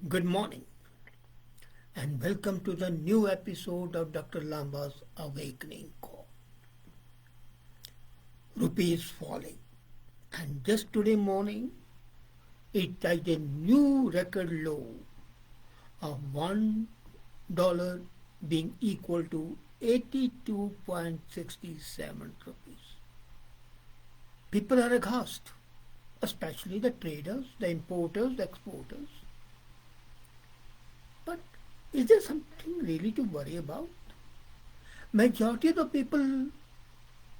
Good morning and welcome to the new episode of Dr. Lamba's Awakening Call. Rupee is falling and just today morning it touched a new record low of $1 being equal to 82.67 rupees. People are aghast, especially the traders, the importers, the exporters. But is there something really to worry about? Majority of the people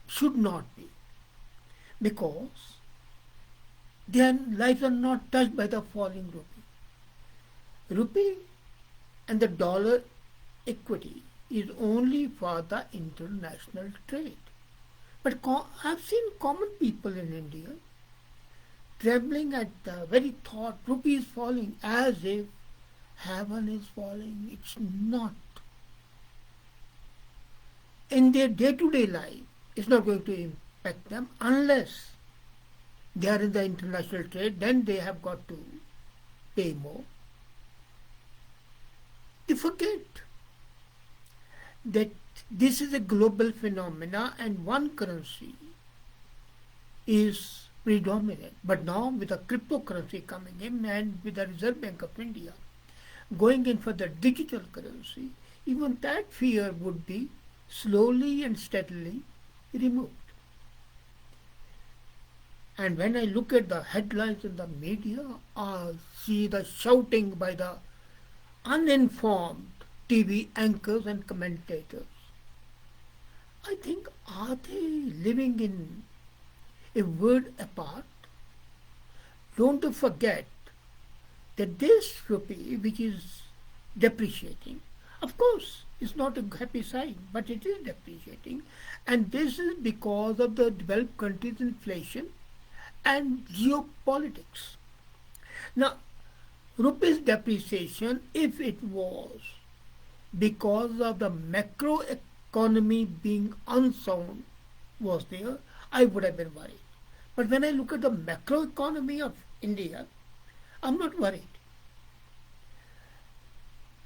should not be because their lives are not touched by the falling rupee. Rupee and the dollar equity is only for the international trade. But I've seen common people in India trembling at the very thought rupee is falling as if heaven is falling. It's not. In their day-to-day life, it's not going to impact them unless they are in the international trade, then they have got to pay more. They forget that this is a global phenomena and one currency is predominant. But now with the cryptocurrency coming in and with the Reserve Bank of India going in for the digital currency, even that fear would be slowly and steadily removed. And when I look at the headlines in the media, I see the shouting by the uninformed TV anchors and commentators. I think, are they living in a world apart? Don't forget that this rupee, which is depreciating, of course, is not a happy sign, but it is depreciating. And this is because of the developed countries' inflation and geopolitics. Now, rupee's depreciation, if it was because of the macro economy being unsound, was there, I would have been worried. But when I look at the macro economy of India, I'm not worried.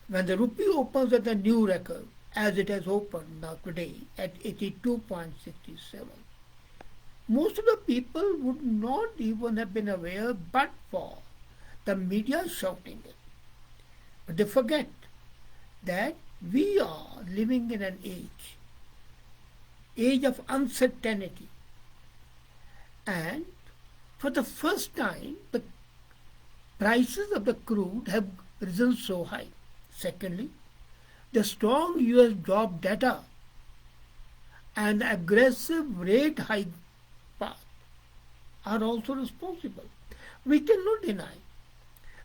When the rupee opens at the new record, as it has opened now today at 82.67, most of the people would not even have been aware but for the media shouting it. But they forget that we are living in an age of uncertainty. And for the first time, the prices of the crude have risen so high. Secondly, the strong US job data and aggressive rate hike path are also responsible. We cannot deny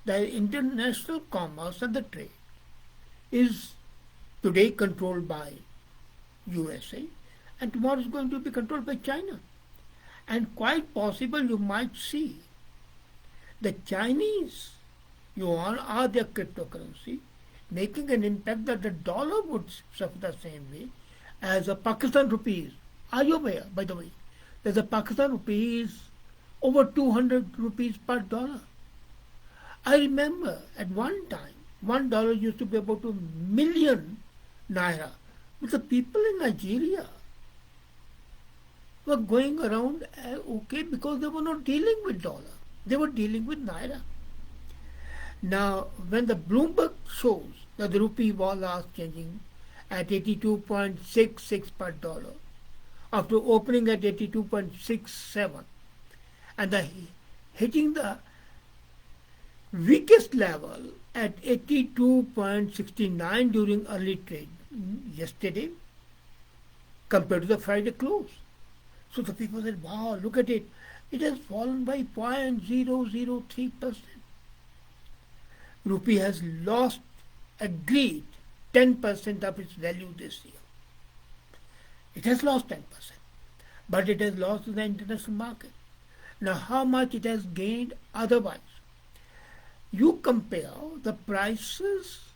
that international commerce and the trade is today controlled by USA and tomorrow is going to be controlled by China. And quite possible you might see the Chinese yuan are their cryptocurrency, making an impact that the dollar would suffer the same way as the Pakistan rupees. Are you aware, by the way, that the Pakistan rupee is over 200 rupees per dollar? I remember at one time, $1 used to be about 1,000,000 naira. But the people in Nigeria were going around okay because they were not dealing with dollar. They were dealing with naira. Now, when the Bloomberg shows that the rupee was last changing at 82.66 per dollar, after opening at 82.67 and hitting the weakest level at 82.69 during early trade yesterday compared to the Friday close. So the people said, wow, look at it. It has fallen by 0.003%. Rupee has lost agreed 10% of its value this year. It has lost 10%, but it has lost in the international market. Now, how much it has gained otherwise? You compare the prices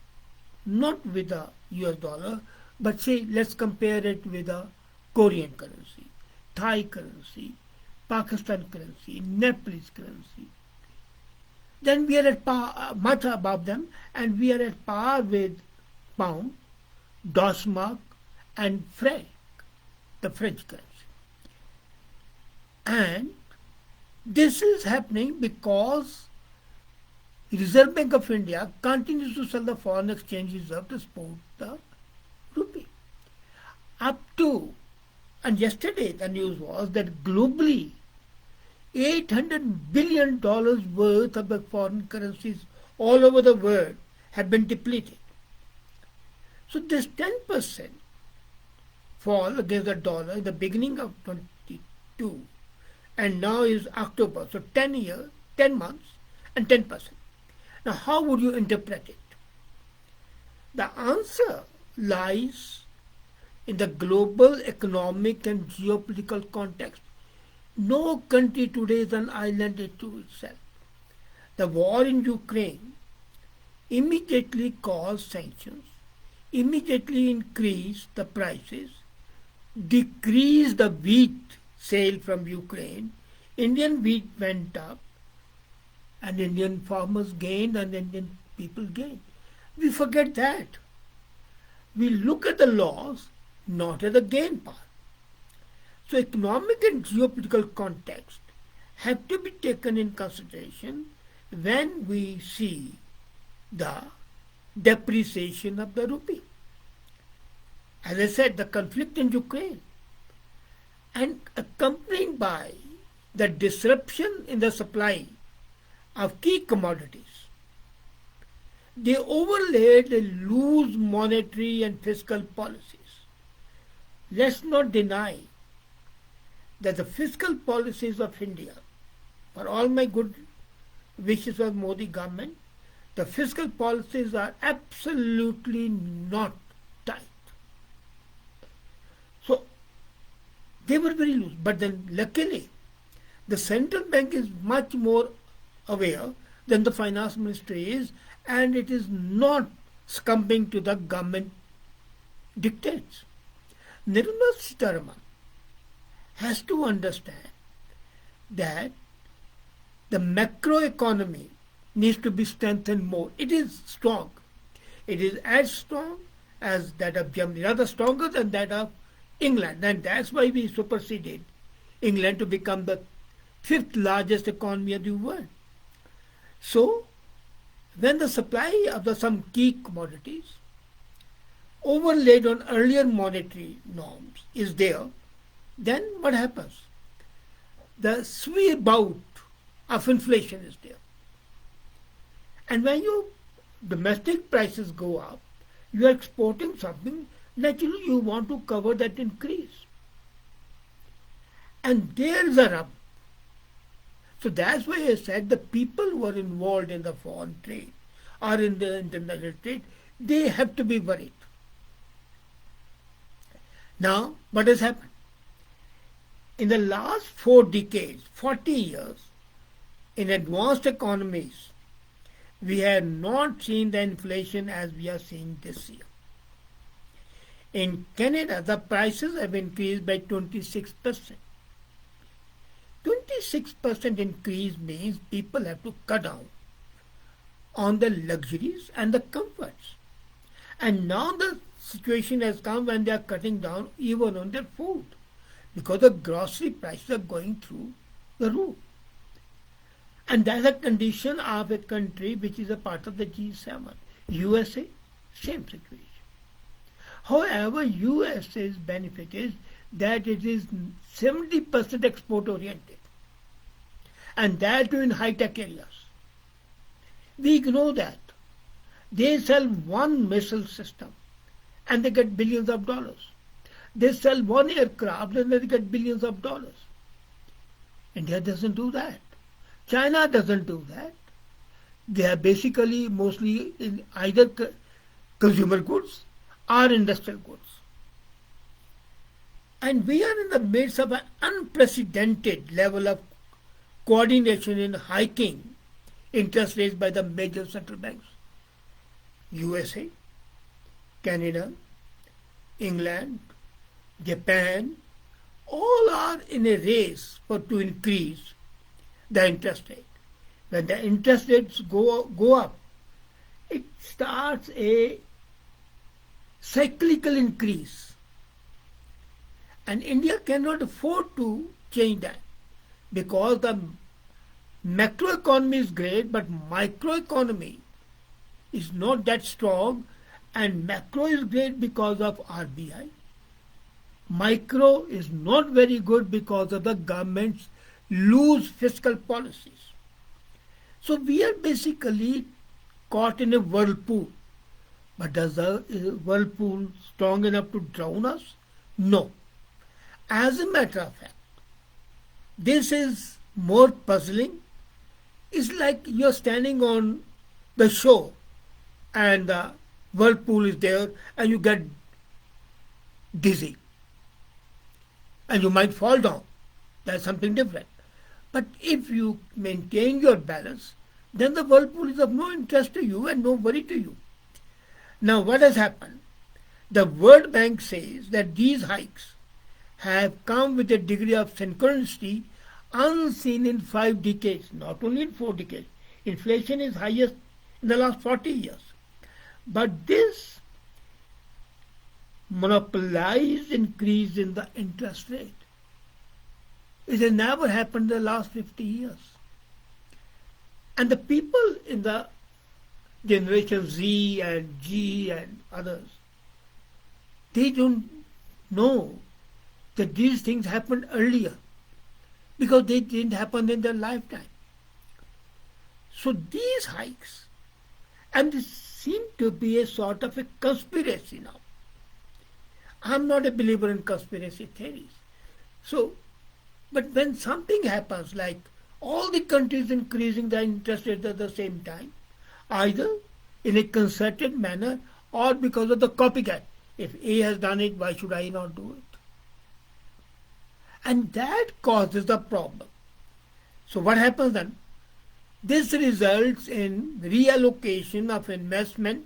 not with the US dollar, but say let's compare it with the Korean currency, Thai currency, Pakistan currency, Nepalese currency. then we are at par, much above them, and we are at par with pound, Deutschmark, and franc, the French currency. And this is happening because Reserve Bank of India continues to sell the foreign exchange reserve to support the rupee. Up to, and yesterday the news was that globally $800 billion worth of the foreign currencies all over the world have been depleted. So this 10% fall against the dollar in the beginning of 22 and now is October, so 10 months and 10%. Now how would you interpret it? The answer lies in the global economic and geopolitical context. No country today is an island to itself. The war in Ukraine immediately caused sanctions, immediately increased the prices, decreased the wheat sale from Ukraine. Indian wheat went up, and Indian farmers gained and Indian people gained. We forget that. We look at the loss not at the gain part. So economic and geopolitical context have to be taken in consideration when we see the depreciation of the rupee. As I said, the conflict in Ukraine and accompanied by the disruption in the supply of key commodities. They overlaid a loose monetary and fiscal policies. Let's not deny that the fiscal policies of India, for all my good wishes for Modi government, the fiscal policies are absolutely not tight. So they were very loose. But then luckily, the central bank is much more aware than the finance ministry is, and it is not succumbing to the government dictates. Nirmala Sitharaman has to understand that the macroeconomy needs to be strengthened more. It is strong. It is as strong as that of Germany, rather stronger than that of England. And that's why we superseded England to become the fifth largest economy of the world. So, when the supply of some key commodities overlaid on earlier monetary norms is there, then what happens? The sweep out of inflation is there. And when your domestic prices go up, you are exporting something, naturally you want to cover that increase. And there is a rub. So that's why I said the people who are involved in the foreign trade or in the international trade, they have to be worried. Now, what has happened? In the last 4 decades, 40 years, in advanced economies, we have not seen the inflation as we are seeing this year. In Canada, the prices have increased by 26%. 26% increase means people have to cut down on the luxuries and the comforts. And now the situation has come when they are cutting down even on their food because the grocery prices are going through the roof. And that's a condition of a country which is a part of the G7. USA, same situation. However, USA's benefit is that it is 70% export oriented, and that too in high-tech areas. We ignore that. They sell one missile system and they get billions of dollars. They sell one aircraft and they get billions of dollars. India doesn't do that. China doesn't do that. They are basically mostly in either consumer goods or industrial goods. And we are in the midst of an unprecedented level of coordination in hiking interest rates by the major central banks. USA, Canada, England, Japan, all are in a race to increase the interest rate. when the interest rates go up, it starts a cyclical increase. And India cannot afford to change that because the macroeconomy is great, but microeconomy is not that strong, and macro is great because of RBI. Micro is not very good because of the government's loose fiscal policies. So we are basically caught in a whirlpool. But does the whirlpool strong enough to drown us? No. As a matter of fact, this is more puzzling. It's like you're standing on the shore and the whirlpool is there and you get dizzy and you might fall down. That's something different. But if you maintain your balance, then the whirlpool is of no interest to you and no worry to you. Now what has happened? The World Bank says that these hikes have come with a degree of synchronicity unseen in 5 decades, not only in 4 decades. Inflation is highest in the last 40 years. But this monopolized increase in the interest rate, it has never happened in the last 50 years. And the people in the generation Z and G and others, they don't know that these things happened earlier because they didn't happen in their lifetime. So these hikes, and this seem to be a sort of a conspiracy now. I'm not a believer in conspiracy theories. So, but when something happens like all the countries increasing their interest rates at the same time, either in a concerted manner or because of the copycat. If A has done it, why should I not do it? And that causes the problem. So what happens then? This results in reallocation of investment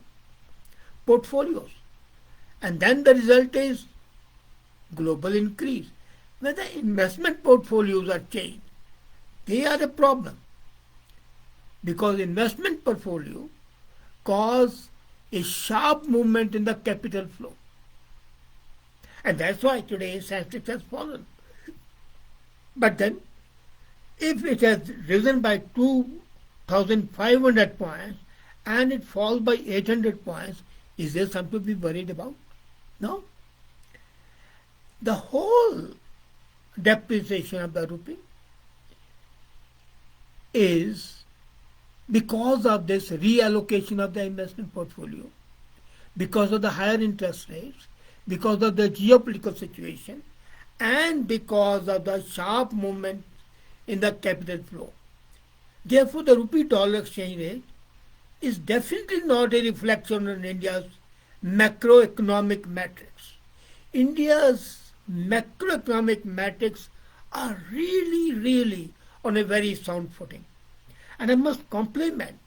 portfolios. And then the result is global increase. When the investment portfolios are changed, they are a problem. Because investment portfolio cause a sharp movement in the capital flow. And that's why today Sensex has fallen. But then, if it has risen by 2,500 points and it falls by 800 points, is there something to be worried about? No. The whole depreciation of the rupee is because of this reallocation of the investment portfolio, because of the higher interest rates, because of the geopolitical situation, and because of the sharp movement in the capital flow. Therefore, the rupee-dollar exchange rate is definitely not a reflection on India's macroeconomic metrics. India's macroeconomic metrics are really on a very sound footing. And I must compliment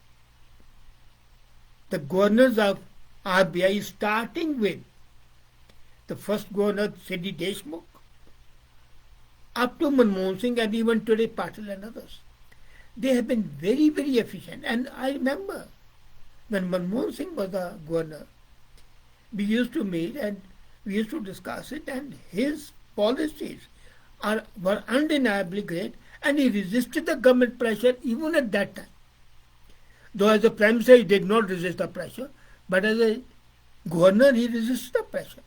the governors of RBI, starting with the first governor, Siddhi Deshmukh, up to Manmohan Singh and even today Patil and others. They have been very efficient. And I remember when Manmohan Singh was the governor, we used to meet and we used to discuss it, and his policies were undeniably great, and he resisted the government pressure even at that time. Though as a prime minister he did not resist the pressure, but as a governor he resisted the pressure.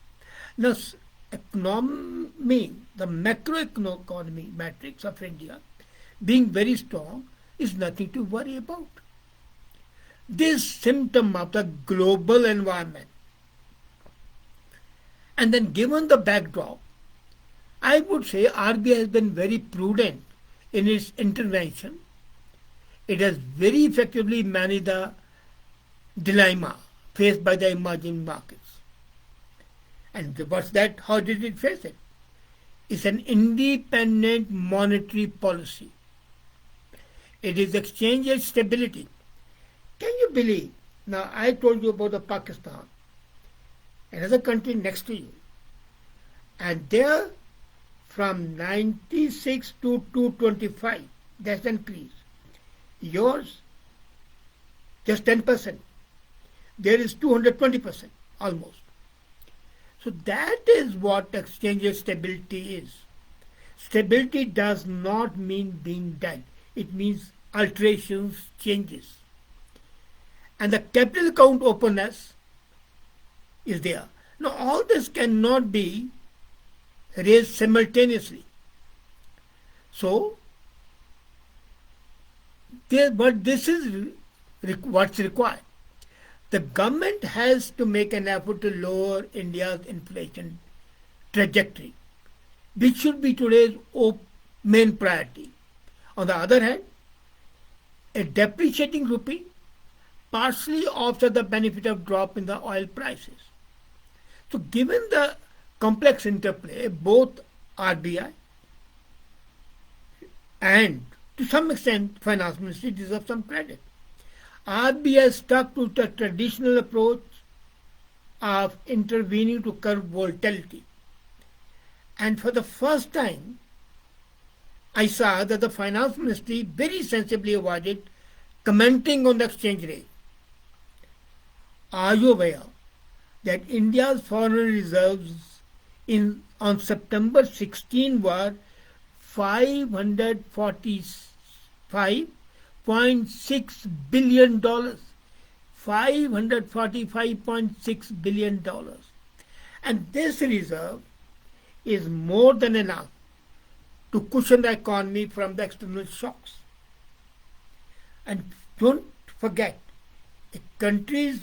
Now, economy, the macroeconomy metrics of India being very strong is nothing to worry about. This symptom of the global environment. And then given the backdrop, I would say RBI has been very prudent in its intervention. It has very effectively managed the dilemma faced by the emerging markets. And what's that? How did it face it? It's an independent monetary policy. It is exchange rate stability. Can you believe? Now, I told you about the Pakistan, another country next to you. And there, from 96 to 225, that's the increase. Yours just 10%. There is 220% almost. So that is what exchange stability is. Stability does not mean being dead. It means alterations, changes. And the capital account openness is there. Now all this cannot be raised simultaneously. So, but this is what's required. The government has to make an effort to lower India's inflation trajectory, which should be today's main priority. On the other hand, a depreciating rupee partially offsets the benefit of drop in the oil prices. So given the complex interplay, both RBI and to some extent finance ministry deserve some credit. RBI stuck to the traditional approach of intervening to curb volatility. And for the first time, I saw that the finance ministry very sensibly avoided commenting on the exchange rate. Are you aware that India's foreign reserves on September 16 were $545.6 billion. $545.6 billion. And this reserve is more than enough to cushion the economy from the external shocks. And don't forget, a country's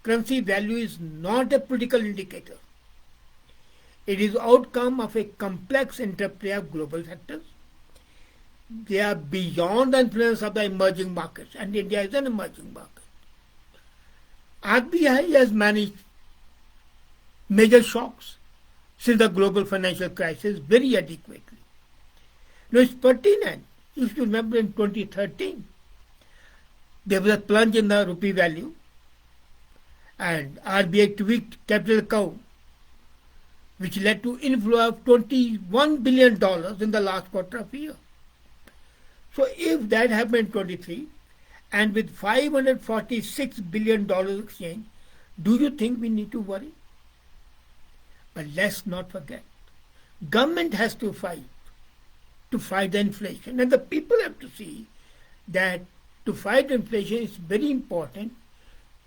currency value is not a political indicator. It is outcome of a complex interplay of global factors. They are beyond the influence of the emerging markets, and India is an emerging market. RBI has managed major shocks since the global financial crisis very adequately. Now it's pertinent. You should remember in 2013, there was a plunge in the rupee value, and RBI tweaked capital account, which led to inflow of $21 billion in the last quarter of the year. So if that happened in 23, and with $546 billion exchange, do you think we need to worry? But let's not forget, government has to fight the inflation, and the people have to see that to fight inflation it's very important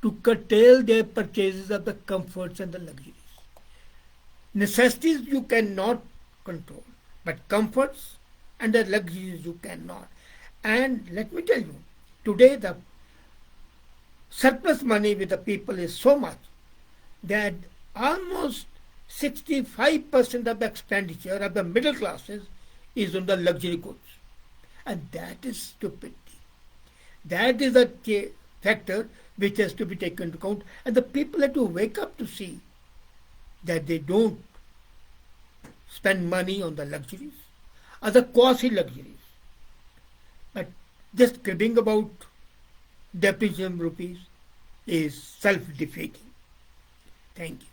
to curtail their purchases of the comforts and the luxuries. Necessities you cannot control, but comforts and the luxuries you cannot. And let me tell you, today the surplus money with the people is so much that almost 65% of the expenditure of the middle classes is on the luxury goods. And that is stupidity. That is a factor which has to be taken into account. And the people have to wake up to see that they don't spend money on the luxuries or the quasi-luxuries. But just cribbing about depreciation rupees is self-defeating. Thank you.